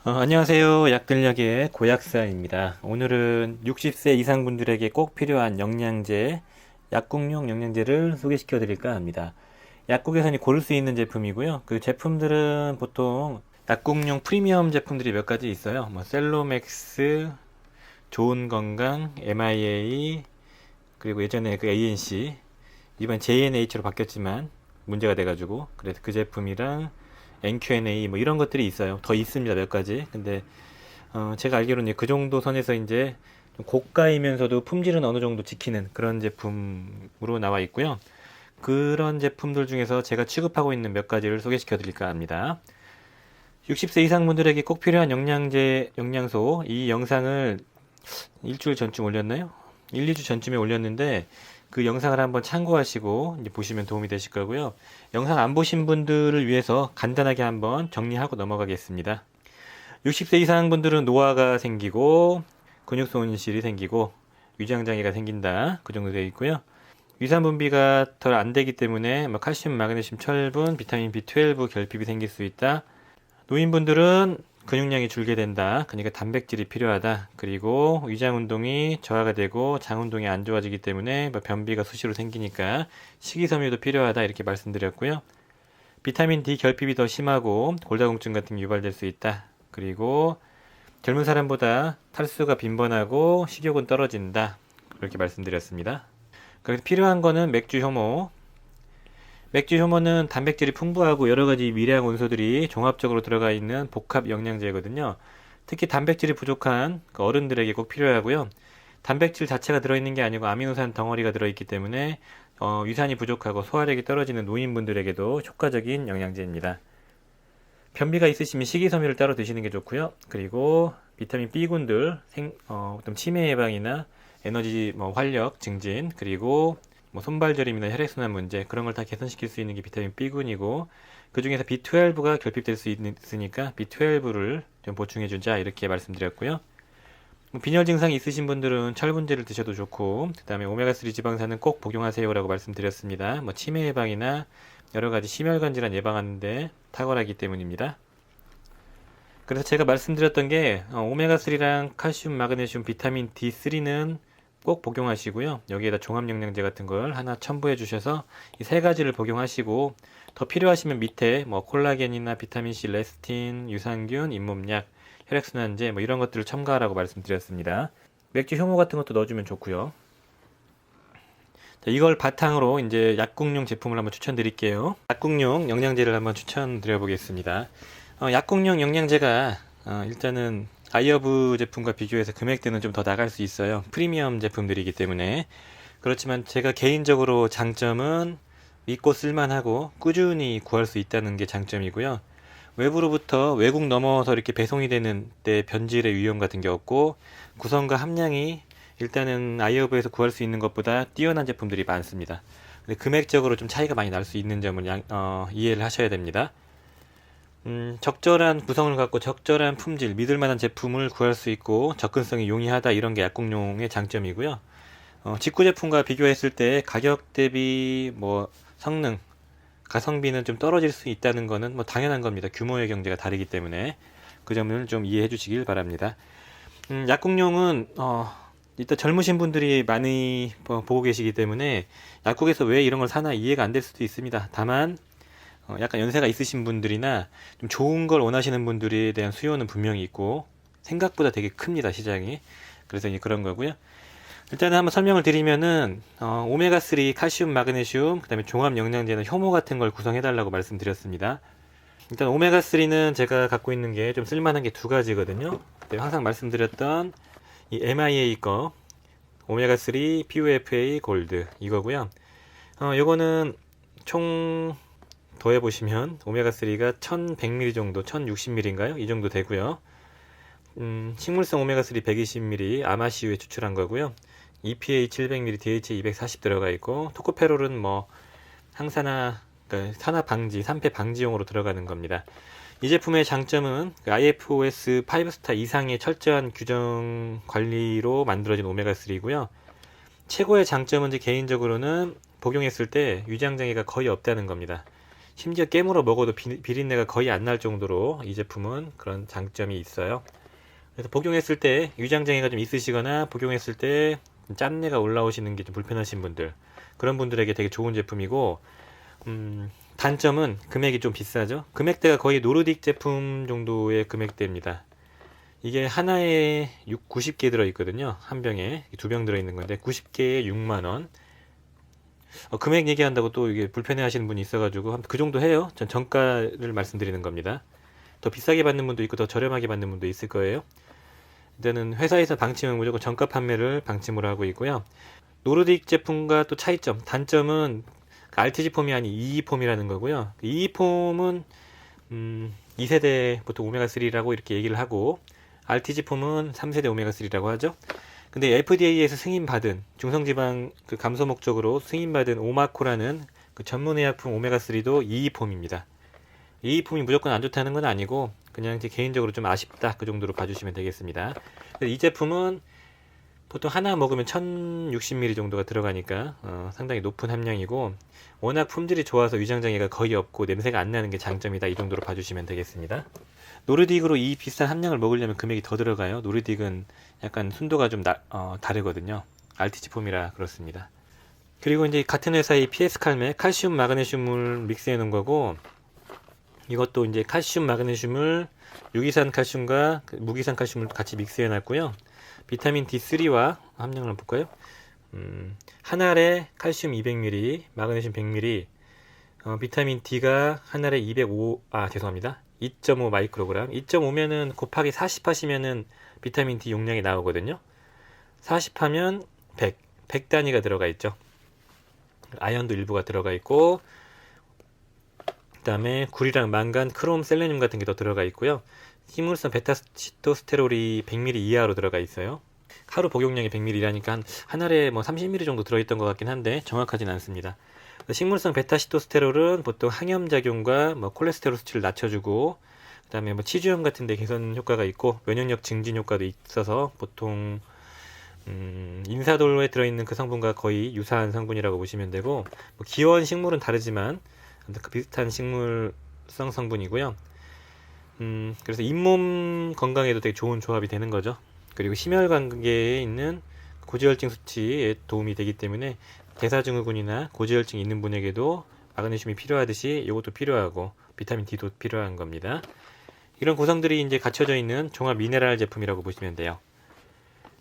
안녕하세요. 약들약의 고약사입니다. 오늘은 60세 이상 분들에게 꼭 필요한 영양제, 약국용 영양제를 소개시켜 드릴까 합니다. 약국에서 고를 수 있는 제품이고요. 그 제품들은 보통 약국용 프리미엄 제품들이 몇 가지 있어요. 뭐 셀로맥스, 좋은 건강, MIA, 그리고 예전에 그 ANC, 이번 JNH로 바뀌었지만 문제가 돼가지고 그래서 그 제품이랑 NQNA 뭐 이런 것들이 있어요. 더 있습니다, 몇 가지. 근데 제가 알기로는 그 정도 선에서 이제 좀 고가이면서도 품질은 어느 정도 지키는 그런 제품으로 나와 있고요. 그런 제품들 중에서 제가 취급하고 있는 몇 가지를 소개시켜 드릴까 합니다. 60세 이상 분들에게 꼭 필요한 영양제, 영양소, 이 영상을 일주일 전쯤 올렸나요? 1, 2주 전쯤에 올렸는데 그 영상을 한번 참고하시고 이제 보시면 도움이 되실 거고요. 영상 안 보신 분들을 위해서 간단하게 한번 정리하고 넘어가겠습니다. 60세 이상 분들은 노화가 생기고 근육 손실이 생기고 위장장애가 생긴다. 그 정도 되어 있고요. 위산 분비가 덜 안 되기 때문에 뭐 칼슘, 마그네슘, 철분, 비타민 B12 결핍이 생길 수 있다. 노인분들은 근육량이 줄게 된다. 그러니까 단백질이 필요하다. 그리고 위장 운동이 저하가 되고 장 운동이 안 좋아지기 때문에 뭐 변비가 수시로 생기니까 식이섬유도 필요하다. 이렇게 말씀드렸고요. 비타민 D 결핍이 더 심하고 골다공증 같은 게 유발될 수 있다. 그리고 젊은 사람보다 탈수가 빈번하고 식욕은 떨어진다. 그렇게 말씀드렸습니다. 그래서 필요한 거는 맥주 효모. 맥주 효모는 단백질이 풍부하고 여러 가지 미량 원소들이 종합적으로 들어가 있는 복합 영양제거든요. 특히 단백질이 부족한 그 어른들에게 꼭 필요하고요. 단백질 자체가 들어있는 게 아니고 아미노산 덩어리가 들어있기 때문에 위산이 부족하고 소화력이 떨어지는 노인분들에게도 효과적인 영양제입니다. 변비가 있으시면 식이섬유를 따로 드시는 게 좋고요. 그리고 비타민 B군들, 어떤 치매 예방이나 에너지 활력 증진, 그리고 손발저림이나 혈액순환 문제 그런 걸 다 개선시킬 수 있는 게 비타민 B군이고 그 중에서 B12가 결핍될 수 있으니까 B12를 좀 보충해 주자 이렇게 말씀드렸고요. 빈혈 증상이 있으신 분들은 철분제를 드셔도 좋고 그 다음에 오메가3 지방산은 꼭 복용하세요라고 말씀드렸습니다. 치매 예방이나 여러 가지 심혈관 질환 예방하는데 탁월하기 때문입니다. 그래서 제가 말씀드렸던 게 오메가3랑 칼슘, 마그네슘, 비타민 D3는 꼭 복용하시고요. 여기에다 종합영양제 같은 걸 하나 첨부해 주셔서 이 세 가지를 복용하시고 더 필요하시면 밑에 콜라겐이나 비타민C, 레스틴, 유산균, 잇몸약, 혈액순환제 이런 것들을 첨가하라고 말씀드렸습니다. 맥주 효모 같은 것도 넣어주면 좋고요. 자, 이걸 바탕으로 이제 약국용 제품을 한번 추천드릴게요. 약국용 영양제를 한번 추천드려 보겠습니다. 약국용 영양제가 일단은 아이허브 제품과 비교해서 금액대는 좀 더 나갈 수 있어요. 프리미엄 제품들이기 때문에. 그렇지만 제가 개인적으로 장점은 믿고 쓸만하고 꾸준히 구할 수 있다는 게 장점이고요. 외부로부터 외국 넘어서 이렇게 배송이 되는 때 변질의 위험 같은 게 없고 구성과 함량이 일단은 아이허브에서 구할 수 있는 것보다 뛰어난 제품들이 많습니다. 근데 금액적으로 좀 차이가 많이 날 수 있는 점을 이해를 하셔야 됩니다. 적절한 구성을 갖고 적절한 품질, 믿을 만한 제품을 구할 수 있고 접근성이 용이하다 이런 게 약국용의 장점이고요. 직구 제품과 비교했을 때 가격 대비 성능, 가성비는 좀 떨어질 수 있다는 거는 당연한 겁니다. 규모의 경제가 다르기 때문에 그 점을 좀 이해해 주시길 바랍니다. 약국용은 일단 젊으신 분들이 많이 보고 계시기 때문에 약국에서 왜 이런 걸 사나 이해가 안 될 수도 있습니다. 다만 약간 연세가 있으신 분들이나 좀 좋은 걸 원하시는 분들에 대한 수요는 분명히 있고 생각보다 되게 큽니다, 시장이. 그래서 이제 그런 거고요. 일단은 한번 설명을 드리면은 오메가3, 칼슘, 마그네슘, 그 다음에 종합 영양제는 효모 같은 걸 구성해 달라고 말씀드렸습니다. 일단 오메가3는 제가 갖고 있는 게 좀 쓸만한 게 두 가지거든요. 항상 말씀드렸던 이 MIA 거 오메가3 POFA 골드 이거고요. 요거는 총 더해보시면 오메가3가 1100ml 정도, 1060ml인가요? 이 정도 되고요. 식물성 오메가3 120ml 아마시유에 추출한 거고요. EPA 700ml, DHA 240 들어가 있고 토코페롤은 항산화, 그러니까 산화 방지, 산패 방지용으로 들어가는 겁니다. 이 제품의 장점은 IFOS 5스타 이상의 철저한 규정 관리로 만들어진 오메가3고요. 최고의 장점은 개인적으로는 복용했을 때 위장장애가 거의 없다는 겁니다. 심지어 깨물어 먹어도 비린내가 거의 안 날 정도로 이 제품은 그런 장점이 있어요. 그래서 복용했을 때 위장장애가 좀 있으시거나 복용했을 때 짠내가 올라오시는 게 좀 불편하신 분들, 그런 분들에게 되게 좋은 제품이고, 단점은 금액이 좀 비싸죠. 금액대가 거의 노르딕 제품 정도의 금액대입니다. 이게 하나에 90개 들어있거든요. 한 병에 두 병 들어있는 건데 90개에 6만원. 금액 얘기한다고 또 이게 불편해 하시는 분이 있어가지고 그 정도 해요. 전 정가를 말씀드리는 겁니다. 더 비싸게 받는 분도 있고 더 저렴하게 받는 분도 있을 거예요. 일단은 회사에서 방침은 무조건 정가 판매를 방침으로 하고 있고요. 노르딕 제품과 또 차이점, 단점은 RTG 폼이 아닌 EE 폼이라는 거고요. EE 폼은 2세대 보통 오메가3라고 이렇게 얘기를 하고, RTG 폼은 3세대 오메가3라고 하죠. 근데 FDA에서 승인받은 중성지방 그 감소 목적으로 승인받은 오마코라는 그 전문의약품 오메가3도 EE 폼입니다. EE 폼이 무조건 안 좋다는 건 아니고 그냥 제 개인적으로 좀 아쉽다, 그 정도로 봐주시면 되겠습니다. 이 제품은 보통 하나 먹으면 1060ml 정도가 들어가니까 상당히 높은 함량이고, 워낙 품질이 좋아서 위장장애가 거의 없고 냄새가 안 나는 게 장점이다, 이 정도로 봐주시면 되겠습니다. 노르딕으로 이 비싼 함량을 먹으려면 금액이 더 들어가요. 노르딕은 약간 순도가 좀 다르거든요. RTG 폼이라 그렇습니다. 그리고 이제 같은 회사의 PS 칼메, 칼슘 마그네슘을 믹스해 놓은 거고, 이것도 이제 칼슘 마그네슘을 유기산 칼슘과 무기산 칼슘을 같이 믹스해 놨고요. 비타민 D3와 함량을 한번 볼까요? 한 알에 칼슘 200ml, 마그네슘 100ml, 비타민 D가 한 알에 2.5 마이크로그램. 2.5면은 곱하기 40 하시면은 비타민 D 용량이 나오거든요. 40 하면 100 단위가 들어가 있죠. 아연도 일부가 들어가 있고, 그 다음에 굴이랑 망간, 크롬, 셀레늄 같은 게 더 들어가 있고요. 식물성 베타시토스테롤이 100ml 이하로 들어가 있어요. 하루 복용량이 100ml라니까 한 알에 뭐 30ml 정도 들어있던 것 같긴 한데 정확하진 않습니다. 식물성 베타시토스테롤은 보통 항염작용과 뭐 콜레스테롤 수치를 낮춰주고, 그 다음에 뭐 치주염 같은 데 개선 효과가 있고 면역력 증진 효과도 있어서 보통 인사돌에 들어있는 그 성분과 거의 유사한 성분이라고 보시면 되고, 뭐 기원 식물은 다르지만 그 비슷한 식물성 성분이고요. 그래서 잇몸 건강에도 되게 좋은 조합이 되는 거죠. 그리고 심혈관계에 있는 고지혈증 수치에 도움이 되기 때문에 대사증후군이나 고지혈증이 있는 분에게도 마그네슘이 필요하듯이 이것도 필요하고 비타민 D도 필요한 겁니다. 이런 구성들이 이제 갖춰져 있는 종합 미네랄 제품이라고 보시면 돼요.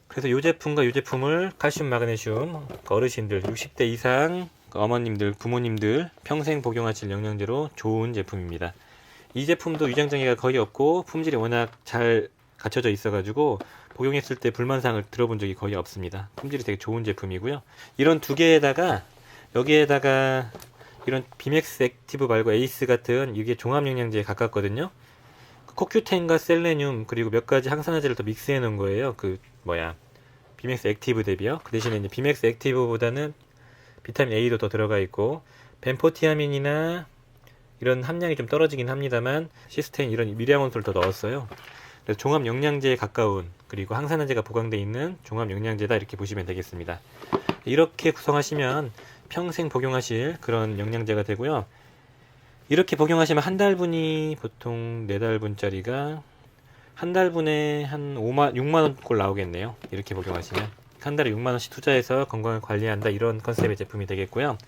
그래서 이 제품과 이 제품을 칼슘 마그네슘 어르신들 60대 이상 어머님들 부모님들 평생 복용하실 영양제로 좋은 제품입니다. 이 제품도 위장장애가 거의 없고 품질이 워낙 잘 갖춰져 있어가지고 복용했을 때 불만사항을 들어본 적이 거의 없습니다. 품질이 되게 좋은 제품이고요. 이런 두 개에다가 여기에다가 이런 비맥스 액티브 말고 에이스 같은 이게 종합영양제에 가깝거든요. 코큐텐과 셀레늄 그리고 몇 가지 항산화제를 더 믹스해 놓은 거예요. 비맥스 액티브 대비요. 그 대신에 이제 비맥스 액티브보다는 비타민 A도 더 들어가 있고 벤포티아민이나 이런 함량이 좀 떨어지긴 합니다만 시스테인 이런 미량원소를 더 넣었어요. 그래서 종합 영양제에 가까운, 그리고 항산화제가 보강되어 있는 종합 영양제다, 이렇게 보시면 되겠습니다. 이렇게 구성하시면 평생 복용하실 그런 영양제가 되고요. 이렇게 복용하시면 한 달분이 보통 4달분짜리가 한 달분에 한 6만원 꼴 나오겠네요. 이렇게 복용하시면 한 달에 6만원씩 투자해서 건강을 관리한다, 이런 컨셉의 제품이 되겠고요.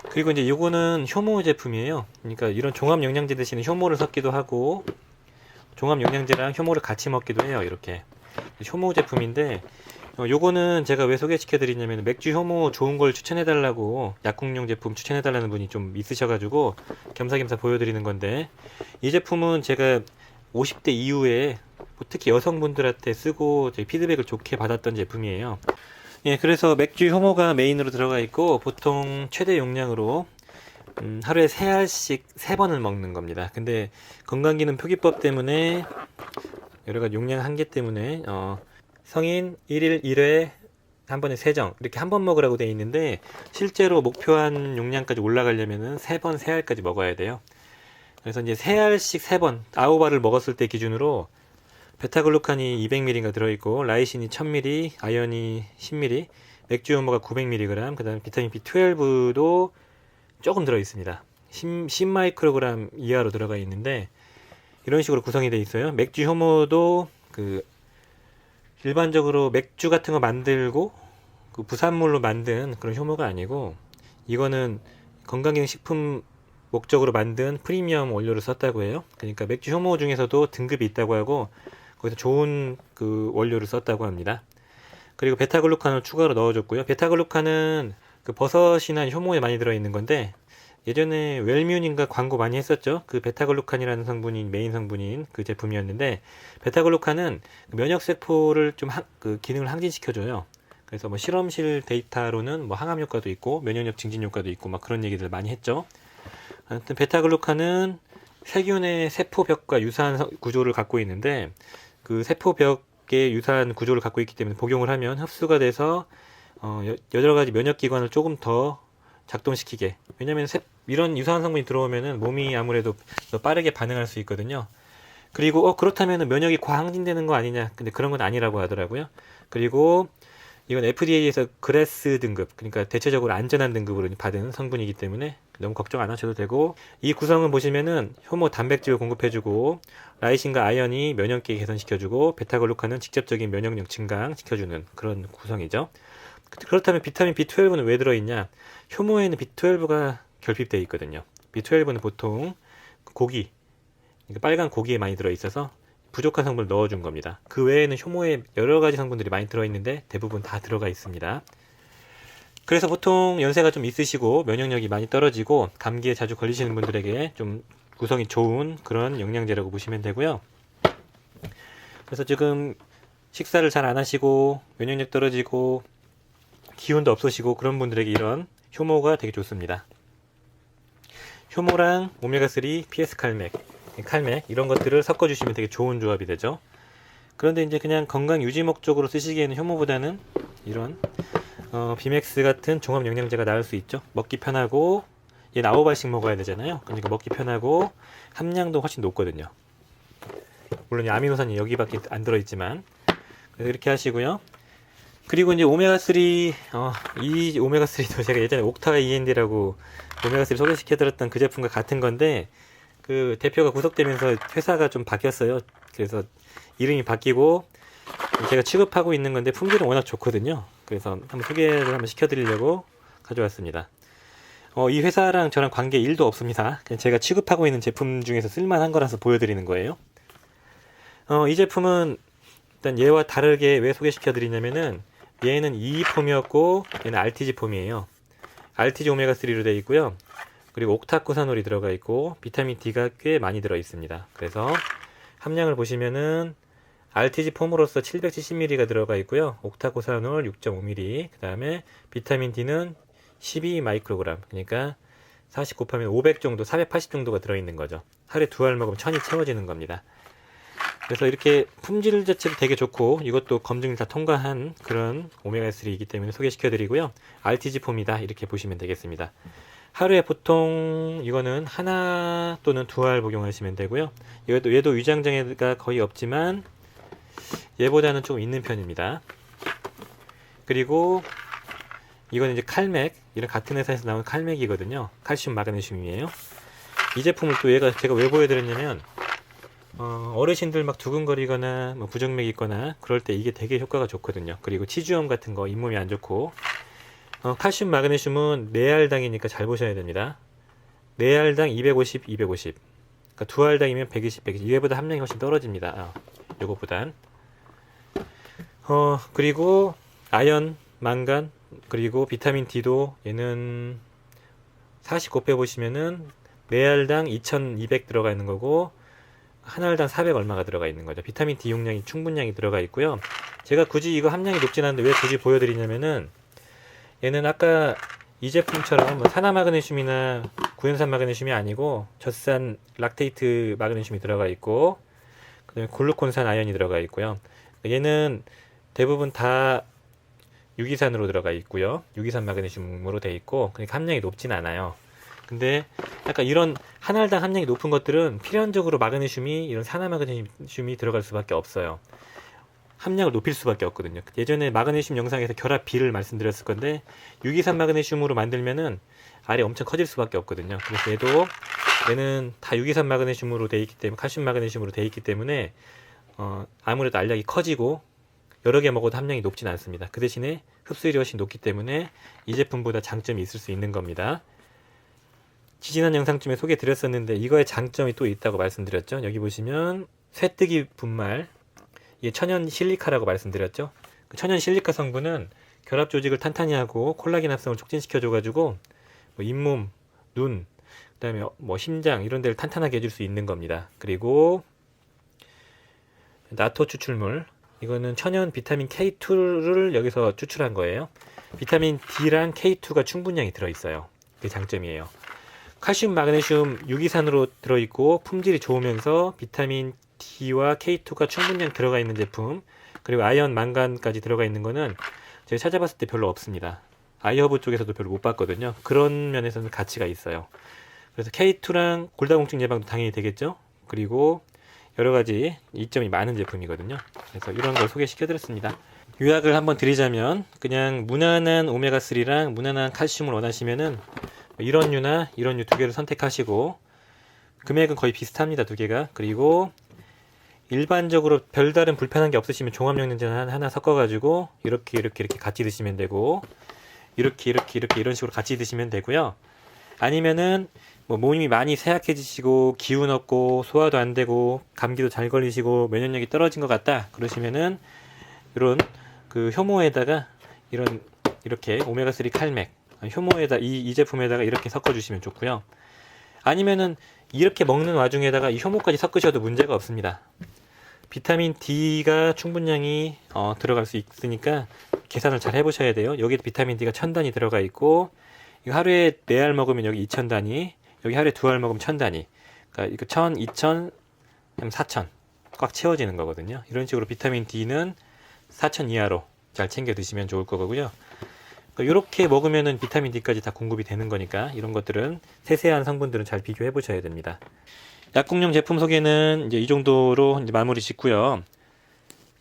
그리고 이제 요거는 효모 제품이에요. 그러니까 이런 종합 영양제 대신에 효모를 섞기도 하고 종합 영양제랑 효모를 같이 먹기도 해요. 이렇게 효모 제품인데, 요거는 제가 왜 소개시켜 드리냐면 맥주 효모 좋은 걸 추천해 달라고, 약국용 제품 추천해 달라는 분이 좀 있으셔가지고 겸사겸사 보여드리는 건데, 이 제품은 제가 50대 이후에 특히 여성분들한테 쓰고 피드백을 좋게 받았던 제품이에요. 예, 그래서 맥주 효모가 메인으로 들어가 있고 보통 최대 용량으로 하루에 3알씩 3번을 먹는 겁니다. 근데 건강기능 표기법 때문에 여러가지 용량 한계 때문에 성인 1일 1회 한 번에 3정 이렇게 한 번 먹으라고 되어 있는데, 실제로 목표한 용량까지 올라가려면은 3번 3알까지 먹어야 돼요. 그래서 이제 3알씩 3번 9알을 먹었을 때 기준으로 베타글루칸이 200mg가 들어있고 라이신이 1000mg, 아연이 10mg, 맥주 효모가 900mg, 그 다음에 비타민 B12도 조금 들어있습니다. 10 마이크로그램 이하로 들어가 있는데 이런 식으로 구성이 되어 있어요. 맥주 효모도 그 일반적으로 맥주 같은 거 만들고 그 부산물로 만든 그런 효모가 아니고 이거는 건강기능식품 목적으로 만든 프리미엄 원료를 썼다고 해요. 그러니까 맥주 효모 중에서도 등급이 있다고 하고 거기서 좋은 그 원료를 썼다고 합니다. 그리고 베타글루칸을 추가로 넣어줬고요. 베타글루칸은 그 버섯이나 효모에 많이 들어있는 건데 예전에 웰뮤인가 광고 많이 했었죠. 그 베타글루칸이라는 성분이 메인 성분인 그 제품이었는데 베타글루칸은 면역세포를 좀 그 기능을 항진시켜줘요. 그래서 뭐 실험실 데이터로는 뭐 항암 효과도 있고 면역력 증진 효과도 있고 막 그런 얘기들 많이 했죠. 아무튼 베타글루칸은 세균의 세포벽과 유사한 구조를 갖고 있는데 그 세포벽의 유사한 구조를 갖고 있기 때문에 복용을 하면 흡수가 돼서 여러 가지 면역기관을 조금 더 작동시키게. 왜냐면 이런 유사한 성분이 들어오면은 몸이 아무래도 더 빠르게 반응할 수 있거든요. 그리고 그렇다면 면역이 과항진되는 거 아니냐? 근데 그런 건 아니라고 하더라고요. 그리고 이건 FDA에서 그레스 등급, 그러니까 대체적으로 안전한 등급으로 받은 성분이기 때문에 너무 걱정 안 하셔도 되고, 이 구성은 보시면은 효모 단백질을 공급해주고 라이신과 아연이 면역계 개선시켜주고 베타글루칸은 직접적인 면역력 증강시켜주는 그런 구성이죠. 그렇다면 비타민 B12는 왜 들어있냐? 효모에는 B12가 결핍되어 있거든요. B12는 보통 고기, 그러니까 빨간 고기에 많이 들어있어서 부족한 성분을 넣어준 겁니다. 그 외에는 효모에 여러 가지 성분들이 많이 들어있는데 대부분 다 들어가 있습니다. 그래서 보통 연세가 좀 있으시고 면역력이 많이 떨어지고 감기에 자주 걸리시는 분들에게 좀 구성이 좋은 그런 영양제라고 보시면 되고요. 그래서 지금 식사를 잘 안 하시고 면역력 떨어지고 기운도 없으시고 그런 분들에게 이런 효모가 되게 좋습니다. 효모랑 오메가3, PS 칼맥 이런 것들을 섞어주시면 되게 좋은 조합이 되죠. 그런데 이제 그냥 건강 유지 목적으로 쓰시기에는 효모보다는 이런 비맥스 같은 종합 영양제가 나을 수 있죠. 먹기 편하고 얘는 9알씩 먹어야 되잖아요. 그러니까 먹기 편하고 함량도 훨씬 높거든요. 물론 아미노산이 여기밖에 안 들어있지만 그래서 이렇게 하시고요. 그리고 이제 오메가3 이 오메가3도 제가 예전에 옥타 END라고 오메가3 소개시켜드렸던 그 제품과 같은 건데 그 대표가 구속되면서 회사가 좀 바뀌었어요. 그래서 이름이 바뀌고 제가 취급하고 있는 건데 품질은 워낙 좋거든요. 그래서 한번 소개를 한번 시켜드리려고 가져왔습니다. 이 회사랑 저랑 관계 1도 없습니다. 그냥 제가 취급하고 있는 제품 중에서 쓸만한 거라서 보여드리는 거예요. 이 제품은 일단 얘와 다르게 왜 소개시켜드리냐면은 얘는 EE폼이었고 얘는 RTG 폼이에요. RTG 오메가3로 되어 있고요. 그리고 옥타코사놀이 들어가 있고 비타민 D가 꽤 많이 들어 있습니다. 그래서 함량을 보시면은 RTG 폼으로서 770mg가 들어가 있고요. 옥타코사놀 6.5mg, 그 다음에 비타민 D는 12 마이크로그램, 그러니까 40 곱하면 500 정도, 480 정도가 들어있는 거죠. 하루에 2알 먹으면 1000이 채워지는 겁니다. 그래서 이렇게 품질 자체도 되게 좋고 이것도 검증을 다 통과한 그런 오메가3이기 때문에 소개시켜드리고요. RTG 폼이다 이렇게 보시면 되겠습니다. 하루에 보통 이거는 하나 또는 2알 복용하시면 되고요. 얘도 위장장애가 거의 없지만 얘보다는 좀 있는 편입니다. 그리고 이거는 이제 칼맥, 이런 같은 회사에서 나온 칼맥이거든요. 칼슘 마그네슘이에요. 이 제품을 또 제가 왜 보여드렸냐면 어르신들 막 두근거리거나 뭐 부정맥이 있거나 그럴 때 이게 되게 효과가 좋거든요. 그리고 치주염 같은 거 잇몸이 안 좋고 칼슘 마그네슘은 4알당이니까 잘 보셔야 됩니다. 4알당 250, 250. 그러니까 2알당이면 120, 120. 이거보다 함량이 훨씬 떨어집니다. 요것보단. 그리고 아연, 망간, 그리고 비타민 D도 얘는 40 곱해보시면은 4알당 2200 들어가 있는 거고 한 알당 400 얼마가 들어가 있는 거죠. 비타민 D 용량이 충분량이 들어가 있고요. 제가 굳이 이거 함량이 높진 않은데 왜 굳이 보여드리냐면은 얘는 아까 이 제품처럼 뭐 산화 마그네슘이나 구연산 마그네슘이 아니고 젖산 락테이트 마그네슘이 들어가 있고 그다음에 글루콘산 아연이 들어가 있고요. 얘는 대부분 다 유기산으로 들어가 있고요. 유기산 마그네슘으로 되어 있고 그러니까 함량이 높진 않아요. 근데 약간 이런 한 알당 함량이 높은 것들은 필연적으로 마그네슘이 이런 산화 마그네슘이 들어갈 수밖에 없어요. 함량을 높일 수밖에 없거든요. 예전에 마그네슘 영상에서 결합 B를 말씀드렸을 건데 유기산 마그네슘으로 만들면은 알이 엄청 커질 수밖에 없거든요. 그래서 얘는 다 유기산 마그네슘으로 돼 있기 때문에, 칼슘 마그네슘으로 돼 있기 때문에 아무래도 알약이 커지고 여러 개 먹어도 함량이 높진 않습니다. 그 대신에 흡수율이 훨씬 높기 때문에 이 제품보다 장점이 있을 수 있는 겁니다. 지지난 영상쯤에 소개 드렸었는데 이거의 장점이 또 있다고 말씀드렸죠. 여기 보시면 쇠뜨기 분말, 이게 천연 실리카라고 말씀드렸죠. 그 천연 실리카 성분은 결합 조직을 탄탄히 하고 콜라겐 합성을 촉진시켜 줘가지고 뭐 잇몸, 눈, 그다음에 뭐 심장 이런 데를 탄탄하게 해줄 수 있는 겁니다. 그리고 나토 추출물, 이거는 천연 비타민 K2를 여기서 추출한 거예요. 비타민 D랑 K2가 충분량이 들어있어요. 그게 장점이에요. 칼슘, 마그네슘 유기산으로 들어있고 품질이 좋으면서 비타민 D와 K2가 충분량 들어가 있는 제품, 그리고 아연, 망간까지 들어가 있는 거는 제가 찾아봤을 때 별로 없습니다. 아이허브 쪽에서도 별로 못 봤거든요. 그런 면에서는 가치가 있어요. 그래서 K2랑 골다공증 예방도 당연히 되겠죠. 그리고 여러 가지 이점이 많은 제품이거든요. 그래서 이런 걸 소개시켜 드렸습니다. 요약을 한번 드리자면, 그냥 무난한 오메가3랑 무난한 칼슘을 원하시면은 이런 류나 이런 류 두 개를 선택하시고, 금액은 거의 비슷합니다, 두 개가. 그리고 일반적으로 별다른 불편한 게 없으시면 종합영양제 하나 섞어가지고 이렇게 같이 드시면 되고, 이렇게 이런 식으로 같이 드시면 되고요. 아니면은 뭐 몸이 많이 쇠약해지시고 기운 없고 소화도 안 되고 감기도 잘 걸리시고 면역력이 떨어진 것 같다 그러시면은 이런 그 효모에다가 이렇게 오메가3 칼맥 효모에다 이 제품에다가 이렇게 섞어 주시면 좋고요. 아니면은 이렇게 먹는 와중에다가 이 효모까지 섞으셔도 문제가 없습니다. 비타민 D가 충분량이 들어갈 수 있으니까 계산을 잘 해보셔야 돼요. 여기 비타민 D가 1000단위 들어가 있고, 이거 하루에 4알 먹으면 여기 2000단위, 여기 하루에 2알 먹으면 1000단위. 그러니까 이거 1000, 2000, 4000 꽉 채워지는 거거든요. 이런 식으로 비타민 D는 4000 이하로 잘 챙겨 드시면 좋을 거고요. 그러니까 이렇게 먹으면은 비타민 D까지 다 공급이 되는 거니까 이런 것들은 세세한 성분들은 잘 비교해 보셔야 됩니다. 약국용 제품 소개는 이제 이 정도로 이제 마무리 짓고요.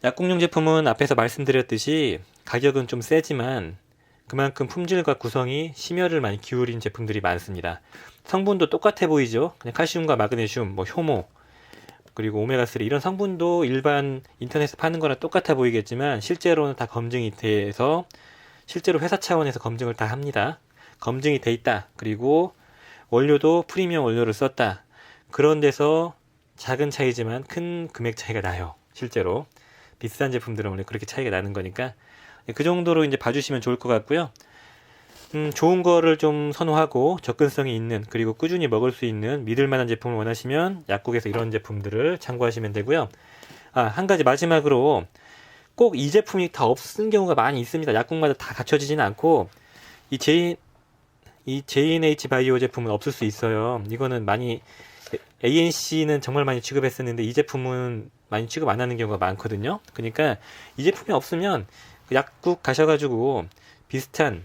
약국용 제품은 앞에서 말씀드렸듯이 가격은 좀 세지만 그만큼 품질과 구성이 심혈을 많이 기울인 제품들이 많습니다. 성분도 똑같아 보이죠? 그냥 칼슘과 마그네슘, 뭐 효모, 그리고 오메가3 이런 성분도 일반 인터넷에 파는 거랑 똑같아 보이겠지만 실제로는 다 검증이 돼서 실제로 회사 차원에서 검증을 다 합니다. 검증이 돼 있다. 그리고 원료도 프리미엄 원료를 썼다. 그런 데서 작은 차이지만 큰 금액 차이가 나요. 실제로 비싼 제품들은 원래 그렇게 차이가 나는 거니까 그 정도로 이제 봐주시면 좋을 것 같고요. 좋은 거를 좀 선호하고 접근성이 있는, 그리고 꾸준히 먹을 수 있는 믿을 만한 제품을 원하시면 약국에서 이런 제품들을 참고하시면 되고요. 한 가지 마지막으로 꼭 이 제품이 다 없는 경우가 많이 있습니다. 약국마다 다 갖춰지지는 않고 이 J&H 바이오 제품은 없을 수 있어요. 이거는 많이 ANC는 정말 많이 취급했었는데 이 제품은 많이 취급 안 하는 경우가 많거든요. 그러니까 이 제품이 없으면 약국 가셔가지고 비슷한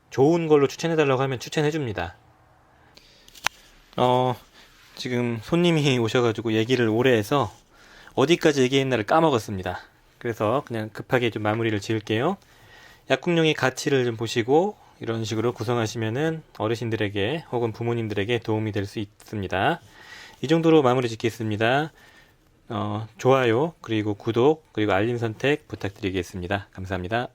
좋은 걸로 추천해달라고 하면 추천해줍니다. 지금 손님이 오셔가지고 얘기를 오래 해서 어디까지 얘기했나를 까먹었습니다. 그래서 그냥 급하게 좀 마무리를 지을게요. 약국용의 가치를 좀 보시고 이런 식으로 구성하시면은 어르신들에게 혹은 부모님들에게 도움이 될 수 있습니다. 이 정도로 마무리 짓겠습니다. 좋아요, 그리고 구독, 그리고 알림 선택 부탁드리겠습니다. 감사합니다.